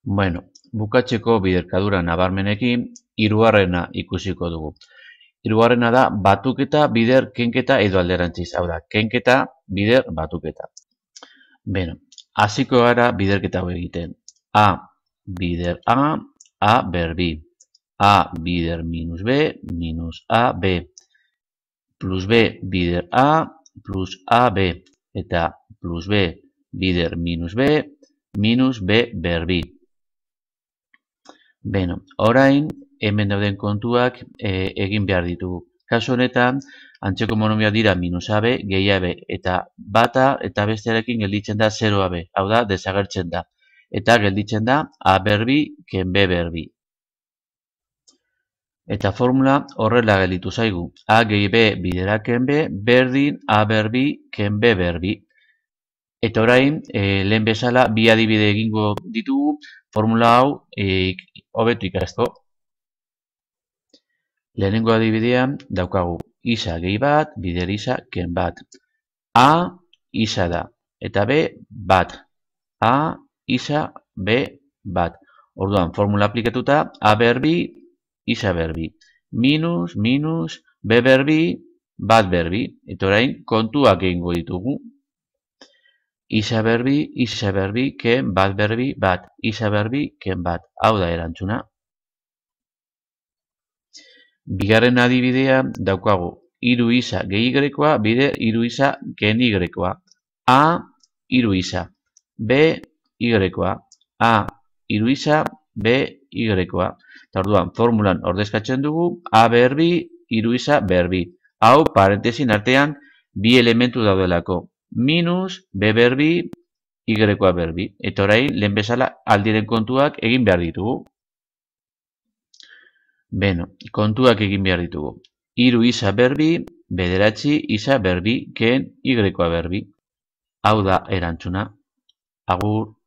Bueno, bukatzeko biderkadura nabarmenekin, hirugarrena ikusiko dugu. Hirugarrena da batuketa, bider, kenketa edo alderantziz. Hau da, kenketa, bider, batuketa. Beno, hasiko gara biderketa hau egiten. A bider A ber B. A bider minus B, minus A, B. Plus B bider A, plus A, B. Eta plus B bider minus B, minus B ber B. Beno, orain, hemen dauden kontuak egin behar ditugu. Kasu honetan, antzeko monomioak dira minus AB, gehi AB, eta bata eta bestearekin gelditzen da 0AB, hau da, desagertzen da. Eta gelditzen da A berbi, ken B berbi. Eta formula horrela gelditu zaigu. A gehi B bidera ken B, berdin A berbi, ken B berbi. Eta orain, lehen bezala, bi adibide egingo ditugu, formula hau hobeto ikasteko. Lehenengo adibidean daukagu isa gehi bat, bider isa ken bat. A isa da, eta B bat. A isa B bat. Orduan, formula aplikatuta, A berbi, isa berbi. Minus, minus, B berbi, bat berbi. Eta orain, kontuak egingo ditugu. Isa berbi, ken bat berbi, bat. Isa berbi, ken bat. Hau da erantzuna. Bigarren adibidea daukagu hiru isa gehi y-koa, bider hiru isa ken y-koa. A hiru isa, B y-koa. A hiru isa, B y-koa. Eta orduan, formulan ordezkatzen dugu A berbi, hiru isa berbi. Hau, parentesin artean, bi elementu daudelako. Minus B berbi, y-koa berbi. Eta orain, lehen bezala aldiren kontuak egin behar ditugu. Beno, kontuak egin behar ditugu. Hiru isa berbi, bederatzi isa berbi, ken y-koa berbi. Hau da erantzuna. Agur.